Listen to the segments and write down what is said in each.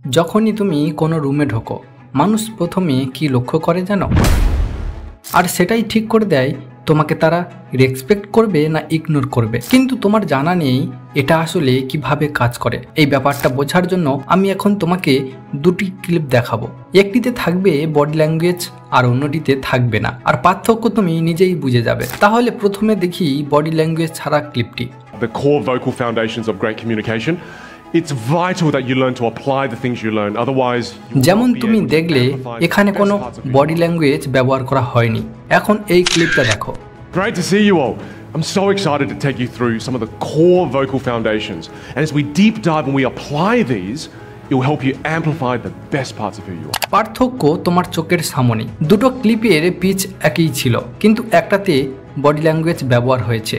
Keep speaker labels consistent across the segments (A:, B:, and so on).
A: যখনই তুমি কোনো রুমে ঢোকো, মানুষ প্রথমে কি লক্ষ্য করে জানো? আর সেটাই ঠিক করে দেয় তোমাকে তারা রেসপেক্ট করবে না ইগনোর করবে। কিন্তু তোমার জানা নেই এটা আসলে কিভাবে কাজ করে। এই ব্যাপারটা বোঝার জন্য আমি এখন তোমাকে দুটি ক্লিপ দেখাবো। একটিতে থাকবে বডি ল্যাঙ্গুয়েজ আর অন্যটিতে থাকবে না, আর পার্থক্য তুমি নিজেই বুঝে যাবে। তাহলে প্রথমে দেখি বডি ল্যাঙ্গুয়েজ ছাড়া ক্লিপটি।
B: The core vocal foundations of great communication. It's vital that you learn to apply the things you learn. Otherwise,
A: যেমন তুমি দেখলে এখানে কোনো বডি ল্যাঙ্গুয়েজ ব্যবহার করা হয়নি। এখন এই ক্লিপটা দেখো।
B: Great to see you all. I'm so excited to take you through some of the core vocal foundations. And as we deep dive and we apply these, it will help you amplify the best parts of who you are.
A: পার্থক্য তোমার চোখের সামনে। দুটো ক্লিপের pitch একই ছিল, কিন্তু একটাতে body language ব্যবহার হয়েছে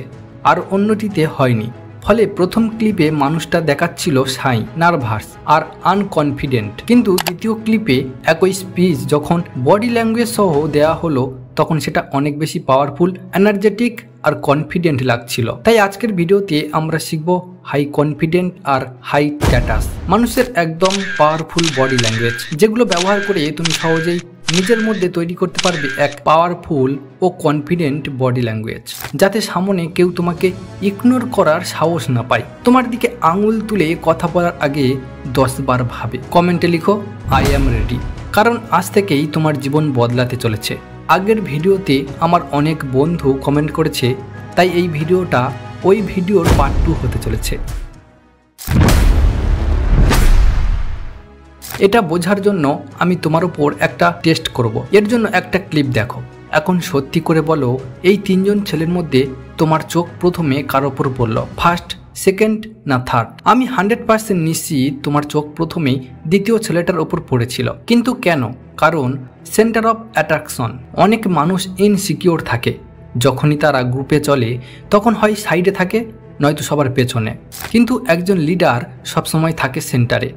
A: আর অন্যটিতে হয়নি। ফলে প্রথম ক্লিপে মানুষটা দেখাচ্ছিল শাই, নার্ভাস আর আনকনফিডেন্ট, কিন্তু দ্বিতীয় ক্লিপে একই স্পিচ যখন বডি ল্যাঙ্গুয়েজ সহ দেওয়া হলো তখন সেটা অনেক বেশি পাওয়ারফুল, এনার্জেটিক আর কনফিডেন্ট লাগছিল। তাই আজকের ভিডিওতে আমরা শিখব হাই কনফিডেন্ট আর হাই স্ট্যাটাস মানুষের একদম পাওয়ারফুল বডি ল্যাঙ্গুয়েজ, যেগুলো ব্যবহার করে তুমি সহজেই নিজের মধ্যে তৈরি করতে পারবে এক পাওয়ারফুল ও কনফিডেন্ট বডি ল্যাঙ্গুয়েজ, যাতে সামনে কেউ তোমাকে ইগনোর করার সাহস না পায়। তোমার দিকে আঙুল তুলে কথা বলার আগে 10 বার ভাবে। কমেন্টে লিখো আই অ্যাম রেডি, কারণ আজ থেকেই তোমার জীবন বদলাতে চলেছে। আগের ভিডিওতে আমার অনেক বন্ধু কমেন্ট করেছে, তাই এই ভিডিওটা ওই ভিডিওর পার্ট 2 হতে চলেছে। এটা বোঝার জন্য আমি তোমার উপর একটা টেস্ট করব। এর জন্য একটা ক্লিপ দেখো। এখন সত্যি করে বলো, এই 3 জন ছেলের মধ্যে তোমার চোখ প্রথমে কার ওপর পড়ল? ফার্স্ট, সেকেন্ড না থার্ড? আমি 100% নিশ্চিত তোমার চোখ প্রথমেই দ্বিতীয় ছেলেটার ওপর পড়েছিল। কিন্তু কেন? কারণ সেন্টার অফ অ্যাট্রাকশন। অনেক মানুষ ইনসিকিউর থাকে, যখনই তারা গ্রুপে চলে তখন হয় সাইডে থাকে, নয়তো সবার পেছনে। কিন্তু একজন লিডার সবসময় থাকে সেন্টারে।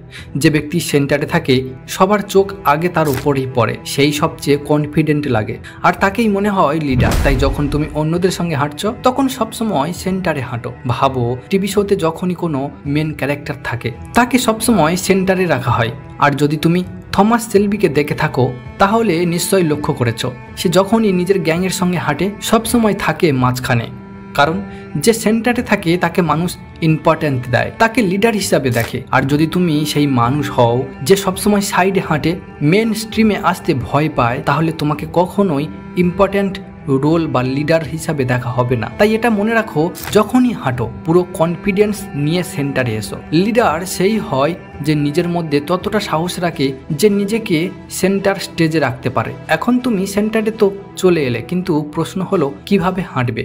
A: যে ব্যক্তি সেন্টারে থাকে সবার চোখ আগে তার উপরেই পড়ে, সেই সবচেয়ে কনফিডেন্ট লাগে আর তাকেই মনে হয় লিডার। তাই যখন তুমি অন্যদের সঙ্গে হাঁটছো তখন সবসময় সেন্টারে হাঁটো। ভাবো টিভি শোতে যখনই কোনো মেন ক্যারেক্টার থাকে তাকে সবসময় সেন্টারে রাখা হয়। আর যদি তুমি থমাস সেলবিকে দেখে থাকো তাহলে নিশ্চয়ই লক্ষ্য করেছো, সে যখনই নিজের গ্যাংয়ের সঙ্গে হাঁটে সবসময় থাকে মাঝখানে। কারণ যে সেন্টারে থাকে তাকে মানুষ ইম্পর্টেন্ট দেয়, তাকে লিডার হিসাবে দেখে। আর যদি তুমি সেই মানুষ হও যে সবসময় সাইডে হাঁটে, মেন স্ট্রিমে আসতে ভয় পায়, তাহলে তোমাকে কখনোই ইম্পর্টেন্ট রোল বা লিডার হিসাবে দেখা হবে না। তাই এটা মনে রাখো, যখনই হাঁটো পুরো কনফিডেন্স নিয়ে সেন্টারে এসো। লিডার সেই হয় যে নিজের মধ্যে ততটা সাহস রাখে যে নিজেকে সেন্টার স্টেজে রাখতে পারে। এখন তুমি সেন্টারে তো চলে এলে, কিন্তু প্রশ্ন হলো কিভাবে হাঁটবে।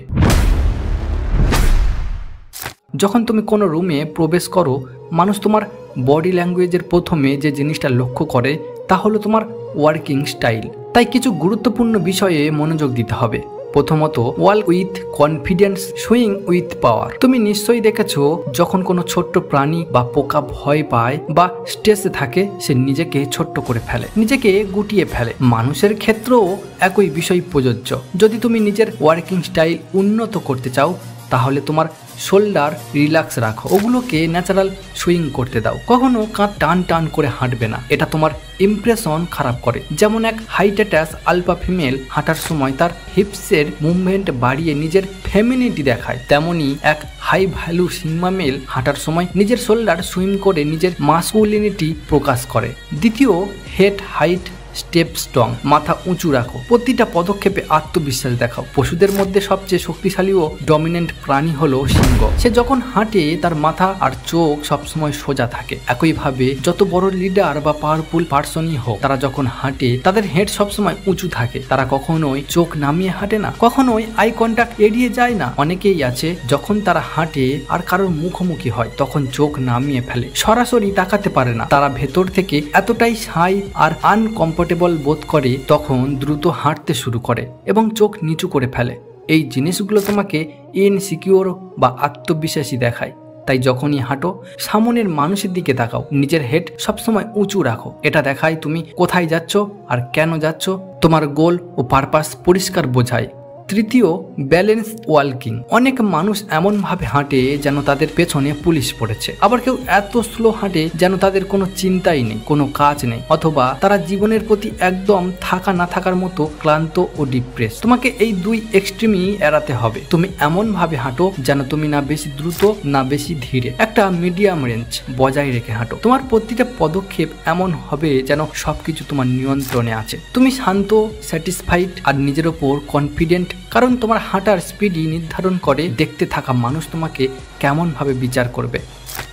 A: যখন তুমি কোনো রুমে প্রবেশ করো, মানুষ তোমার বডি ল্যাঙ্গুয়েজের প্রথমে যে জিনিসটা লক্ষ্য করে তা হলো তোমার ওয়ার্কিং স্টাইল। তাই কিছু গুরুত্বপূর্ণ বিষয়ে মনোযোগ দিতে হবে। প্রথমত, walk with confidence, swing with power. তুমি নিশ্চয়ই দেখেছো যখন কোনো ছোট্ট প্রাণী বা পোকা ভয় পায় বা স্ট্রেসে থাকে, সে নিজেকে ছোট্ট করে ফেলে, নিজেকে গুটিয়ে ফেলে। মানুষের ক্ষেত্রেও একই বিষয় প্রযোজ্য। যদি তুমি নিজের ওয়ার্কিং স্টাইল উন্নত করতে চাও তাহলে তোমার শোল্ডার রিল্যাক্স রাখো, ওগুলোকে ন্যাচারাল সুইং করতে দাও। কখনো কাঁধ টান টান করে হাঁটবে না, এটা তোমার ইমপ্রেশন খারাপ করে। যেমন এক হাইট অ্যাটাচ আলফা ফিমেল হাঁটার সময় তার হিপসের মুভমেন্ট বাড়িয়ে নিজের ফেমিনিটি দেখায়, তেমনি এক হাই ভ্যালু সিগমা মেল হাঁটার সময় নিজের শোল্ডার সুইং করে নিজের মাস্কুলিনিটি প্রকাশ করে। দ্বিতীয়, হেড হাইট স্টেপ স্ট্রং, মাথা উঁচু রাখো, প্রতিটা পদক্ষেপে আত্মবিশ্বাস দেখাও। পশুদের মধ্যে সবচেয়ে শক্তিশালী ও ডমিনেন্ট প্রাণী হলো সিংহ। সে যখন হাঁটে তার মাথা আর চোখ সবসময় সোজা থাকে। একইভাবে যত বড় লিডার বা পাওয়ারফুল পার্সনই হোক, তারা যখন হাঁটে তাদের হেড সবসময় উঁচু থাকে। তারা কখনোই চোখ নামিয়ে হাঁটে না, কখনোই আই কন্ট্যাক্ট এড়িয়ে যায় না। অনেকেই আছে যখন তারা হাঁটে আর কারোর মুখোমুখি হয় তখন চোখ নামিয়ে ফেলে, সরাসরি তাকাতে পারে না। তারা ভেতর থেকে এতটাই সাই আর আনকমফোর্টেবল বোধ করে তখন দ্রুত হাঁটতে শুরু করে এবং চোখ নিচু করে ফেলে। এই জিনিসগুলো তোমাকে ইনসিকিউর বা আত্মবিশ্বাসী দেখায়। তাই যখনই হাঁটো সামনের মানুষের দিকে তাকাও, নিজের হেড সবসময় উঁচু রাখো। এটা দেখায় তুমি কোথায় যাচ্ছ আর কেন যাচ্ছ। তোমার গোল ও পারপাস পরিষ্কার বোঝায়। তৃতীয়, ব্যালেন্স ওয়াকিং। অনেক মানুষ এমন ভাবে হাঁটে যেন তাদের পেছনে পুলিশ পড়েছে, আবার কেউ এত স্লো হাঁটে যেন তাদের কোনো চিন্তাই নেই, কোনো কাজ নেই, অথবা তারা জীবনের প্রতি একদম থাকা না থাকার মতো ক্লান্ত ও ডিপ্রেস। তোমাকে এই দুই এক্সট্রিমই এড়াতে হবে। তুমি এমন ভাবে হাঁটো যেন তুমি না বেশি দ্রুত না বেশি ধীরে, একটা মিডিয়াম রেঞ্জ বজায় রেখে হাঁটো। তোমার প্রতিটা পদক্ষেপ এমন হবে যেন সবকিছু তোমার নিয়ন্ত্রণে আছে। তুমি শান্ত, স্যাটিসফাইড আর নিজের ওপর কনফিডেন্ট, কারণ তোমার হাঁটার স্পিডই নির্ধারণ করে দেখতে থাকা মানুষ তোমাকে কেমন ভাবে বিচার করবে।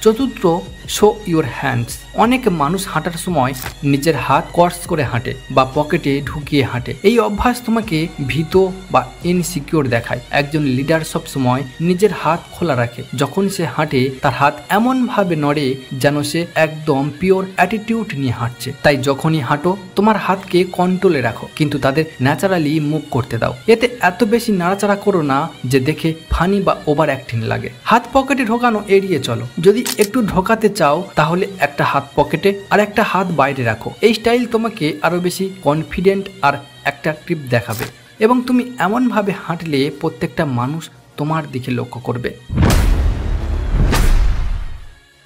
A: চতুর্থ, শো ইউর হ্যান্ডস। অনেক মানুষ হাঁটার সময় নিজের হাত কর্স করে হাঁটে বা পকেটে ঢুকিয়ে হাঁটে। এই অভ্যাস তোমাকে ভীত বা ইনসিকিউর দেখায়। একজন লিডার সব সময় নিজের হাত খোলা রাখে। যখন সে হাঁটে তার হাত এমন ভাবে নড়ে যেন সে একদম পিওর অ্যাটিটিউড নিয়ে হাঁটছে। তাই যখনই হাঁটো তোমার হাতকে কন্ট্রোলে রাখো, কিন্তু তাদের ন্যাচারালি মুভ করতে দাও। এতে এত বেশি নাড়াচাড়া করো না যে দেখে ফানি বা ওভার অ্যাক্টিং লাগে। হাত পকেটে ঢোকানো এড়িয়ে চলো। যদি একটু ঢোকাতে চাও তাহলে একটা হাত পকেটে আর একটা হাত বাইরে রাখো। এই স্টাইল তোমাকে আরো বেশি কনফিডেন্ট আর অ্যাট্রাকটিভ দেখাবে এবং তুমি এমনভাবে হাঁটলে প্রত্যেকটা মানুষ তোমার দিকে লক্ষ্য করবে।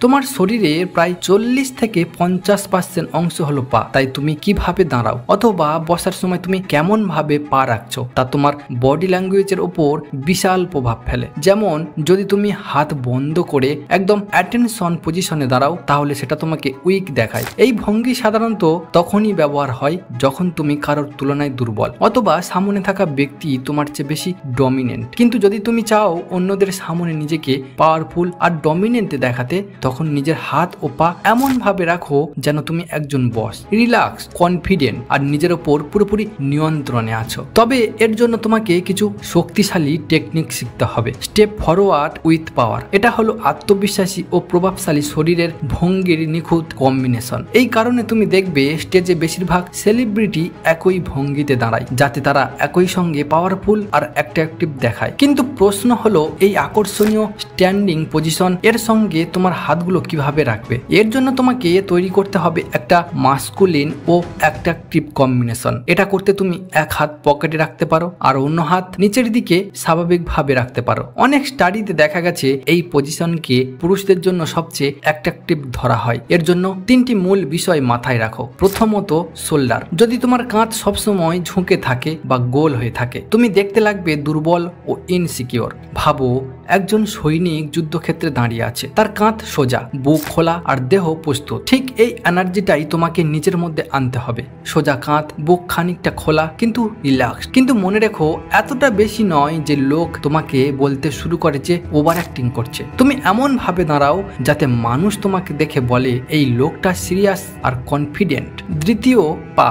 A: তোমার শরীরে প্রায় 40 থেকে 50% অংশ হলো পা। তাই তুমি কিভাবে দাঁড়াও অথবা বসার সময় তুমি কেমন ভাবে পা রাখছো তা তোমার বডি ল্যাঙ্গুয়েজের উপর বিশাল প্রভাব ফেলে। যেমন যদি তুমি হাত বন্ধ করে একদম অ্যাটেনশন পজিশনে দাঁড়াও তাহলে সেটা তোমাকে উইক দেখায়। এই ভঙ্গি সাধারণত তখনই ব্যবহার হয় যখন তুমি কারোর তুলনায় দুর্বল অথবা সামনে থাকা ব্যক্তি তোমার চেয়ে বেশি ডমিনেন্ট। কিন্তু যদি তুমি চাও অন্যদের সামনে নিজেকে পাওয়ারফুল আর ডমিনেন্ট দেখাতে, তখন নিজের হাত ও পা এমন ভাবে রাখো যেন তুমি একজন বস, রিল্যাক্স, কনফিডেন্ট আর নিজের ওপর পুরোপুরি নিয়ন্ত্রণে আছো। তবে এর জন্য তোমাকে কিছু শক্তিশালী টেকনিক শিখতে হবে। Step forward with power. এটা হলো আত্মবিশ্বাসী ও প্রভাবশালী শরীরের ভঙ্গির নিখুঁত কম্বিনেশন। এই কারণে তুমি দেখবে স্টেজে বেশিরভাগ সেলিব্রিটি একই ভঙ্গিতে দাঁড়ায়, যাতে তারা একই সঙ্গে পাওয়ারফুল আর অ্যাট্রাকটিভ দেখায়। কিন্তু প্রশ্ন হলো এই আকর্ষণীয় স্ট্যান্ডিং পজিশন এর সঙ্গে তোমার হাতগুলো কিভাবে রাখবে। এর জন্য তোমাকে তৈরি করতে হবে একটা মাস্কুলিন ও অ্যাট্রাকটিভ কম্বিনেশন। এটা করতে তুমি এক হাত পকেটে রাখতে পারো আর অন্য হাত নিচের দিকে স্বাভাবিকভাবে রাখতে পারো। অনেক স্টাডিতে দেখা গেছে এই পজিশনকে পুরুষদের জন্য সবচেয়ে অ্যাট্রাকটিভ ধরা হয়। এর জন্য তিনটি মূল বিষয় মাথায় রাখো। প্রথমত, শোল্ডার। যদি তোমার কাঁধ সবসময় ঝুঁকে থাকে বা গোল হয়ে থাকে তুমি দেখতে লাগবে দুর্বল ও ইনসিকিউর। ভাবো একজন সৈনিক যুদ্ধক্ষেত্রে দাঁড়িয়ে আছে, তার কাঁধ সোজা, বুক খোলা আর দেহ প্রস্তুত। ঠিক এই এনার্জিটাই তোমাকে নিজের মধ্যে আনতে হবে। সোজা কাঁধ, বুক খানিকটা খোলা কিন্তু রিল্যাক্স। কিন্তু মনে রেখো এতটা বেশি নয় যে লোক তোমাকে বলতে শুরু করে যে ওভার অ্যাক্টিং করছে। তুমি এমন ভাবে দাঁড়াও যাতে মানুষ তোমাকে দেখে বলে এই লোকটা সিরিয়াস আর কনফিডেন্ট। দ্বিতীয়, পা।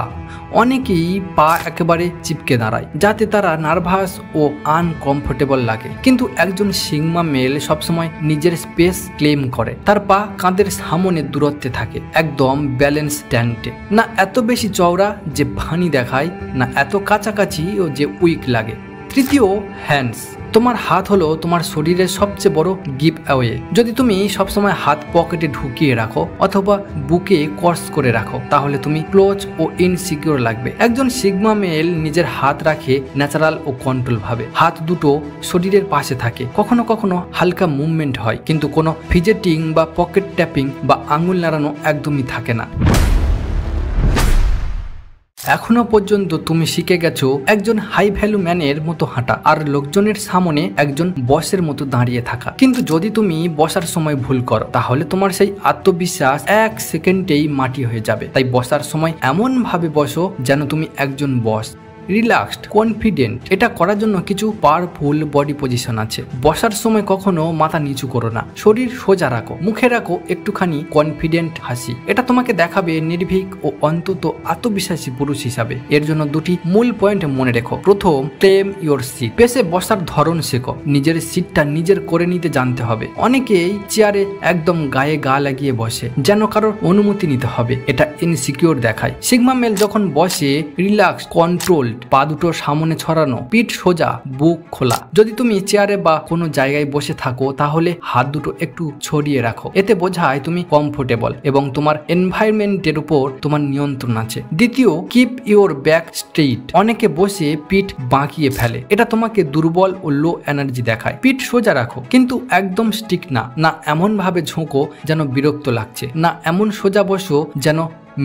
A: অনেকেই পা একেবারে চিপকে দাঁড়ায় যাতে তারা নার্ভাস ও আনকমফোর্টেবল লাগে। কিন্তু একজন সিগমা মেল সবসময় নিজের স্পেস ক্লেম করে। তার পা কাঁধের সামনে দূরত্বে থাকে, একদম ব্যালেন্স স্ট্যান্ডে। না এত বেশি চওড়া যে ফানি দেখায়, না এত কাছাকাছি ও যে উইক লাগে। তৃতীয়, হ্যান্ডস। তোমার হাত হলো তোমার শরীরের সবচেয়ে বড় গিভ অ্যাওয়ে। যদি তুমি সবসময় হাত পকেটে ঢুকিয়ে রাখো অথবা বুকে কর্স করে রাখো তাহলে তুমি ক্লোজ ও ইনসিকিউর লাগবে। একজন সিগমা মেল নিজের হাত রাখে ন্যাচারাল ও কন্ট্রোল ভাবে। হাত দুটো শরীরের পাশে থাকে, কখনো কখনো হালকা মুভমেন্ট হয়, কিন্তু কোনো ফিজেটিং বা পকেট ট্যাপিং বা আঙুল নাড়ানো একদমই থাকে না। এখনো পর্যন্ত তুমি শিখে গেছো একজন হাই ভ্যালু ম্যানের মতো হাঁটা আর লোকজনের সামনে একজন বসের মতো দাঁড়িয়ে থাকা। কিন্তু যদি তুমি বসার সময় ভুল করো তাহলে তোমার সেই আত্মবিশ্বাস এক সেকেন্ডেই মাটি হয়ে যাবে। তাই বসার সময় এমন ভাবে বসো যেন তুমি একজন বস, রিল্যাক্সড, কনফিডেন্ট। এটা করার জন্য কিছু পাওয়ারফুল বডি পজিশন আছে। বসার সময় কখনো মাথা নিচু করো না, শরীর সোজা রাখো, মুখে রাখো একটুখানি কনফিডেন্ট হাসি। এটা তোমাকে দেখাবে নির্ভীক ও অন্তত আত্মবিশ্বাসী পুরুষ হিসাবে। এর জন্য দুটি মূল পয়েন্ট মনে রেখো। প্রথম, ক্লেম ইওর সিট। পেশে বসার ধরন শেখো, নিজের সিটটা নিজের করে নিতে জানতে হবে। অনেকেই চেয়ারে একদম গায়ে গা লাগিয়ে বসে যেন কারোর অনুমতি নিতে হবে। এটা ইনসিকিউর দেখায়। সিগমা মেল যখন বসে রিল্যাক্স, কন্ট্রোল ফোল্ড, পা দুটো সামনে ছড়ানো, পিঠ সোজা, বুক খোলা। যদি তুমি চেয়ারে বা কোনো জায়গায় বসে থাকো তাহলে হাত দুটো একটু ছড়িয়ে রাখো। এতে বোঝায় তুমি কমফোর্টেবল এবং তোমার এনভায়রনমেন্টের উপর তোমার নিয়ন্ত্রণ আছে। দ্বিতীয়, কিপ ইওর ব্যাক স্ট্রেইট। অনেকে বসে পিঠ বাঁকিয়ে ফেলে, এটা তোমাকে দুর্বল ও লো এনার্জি দেখায়। পিঠ সোজা রাখো, কিন্তু একদম স্টিক না এমন ভাবে ঝোঁকো যেন বিরক্ত লাগছে, না এমন সোজা বসো যেন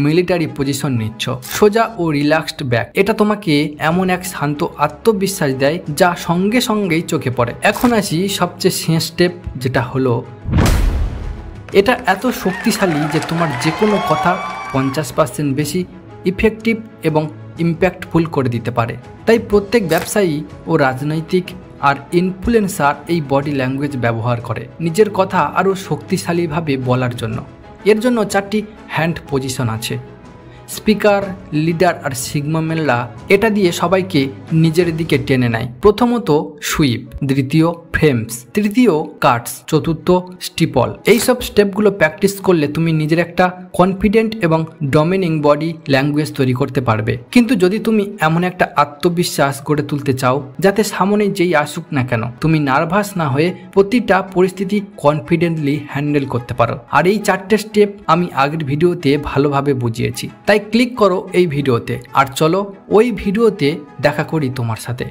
A: মিলিটারি পজিশন নিচ্ছ। সোজা ও রিল্যাক্সড ব্যাক, এটা তোমাকে এমন এক শান্ত আত্মবিশ্বাস দেয় যা সঙ্গে সঙ্গেই চোখে পড়ে। এখন আসি সবচেয়ে শেষ স্টেপ, যেটা হলো এটা এত শক্তিশালী যে তোমার যে কোনো কথা 50% বেশি ইফেক্টিভ এবং ইম্প্যাক্টফুল করে দিতে পারে। তাই প্রত্যেক ব্যবসায়ী ও রাজনৈতিক আর ইনফ্লুয়েন্সার এই বডি ল্যাঙ্গুয়েজ ব্যবহার করে নিজের কথা আরও শক্তিশালীভাবে বলার জন্য। এর জন্য 4টি হ্যান্ড পজিশন আছে। স্পিকার, লিডার আর সিগমামেলরা এটা দিয়ে সবাইকে নিজের দিকে টেনে নেয়। প্রথমত সুইপ, দ্বিতীয় ফ্রেমস, তৃতীয় কাটস, চতুর্থ স্টিপল। এইসব স্টেপগুলো প্র্যাকটিস করলে তুমি নিজের একটা কনফিডেন্ট এবং ডমিনিং বডি ল্যাঙ্গুয়েজ তৈরি করতে পারবে। কিন্তু যদি তুমি এমন একটা আত্মবিশ্বাস গড়ে তুলতে চাও যাতে সামনে যেই আসুক না কেন তুমি নার্ভাস না হয়ে প্রতিটা পরিস্থিতি কনফিডেন্টলি হ্যান্ডেল করতে পারো, আর এই 4টে স্টেপ আমি আগের ভিডিওতে ভালোভাবে বুঝিয়েছি। তাই ক্লিক করো এই ভিডিওতে আর চলো ওই ভিডিওতে দেখা করি তোমার সাথে।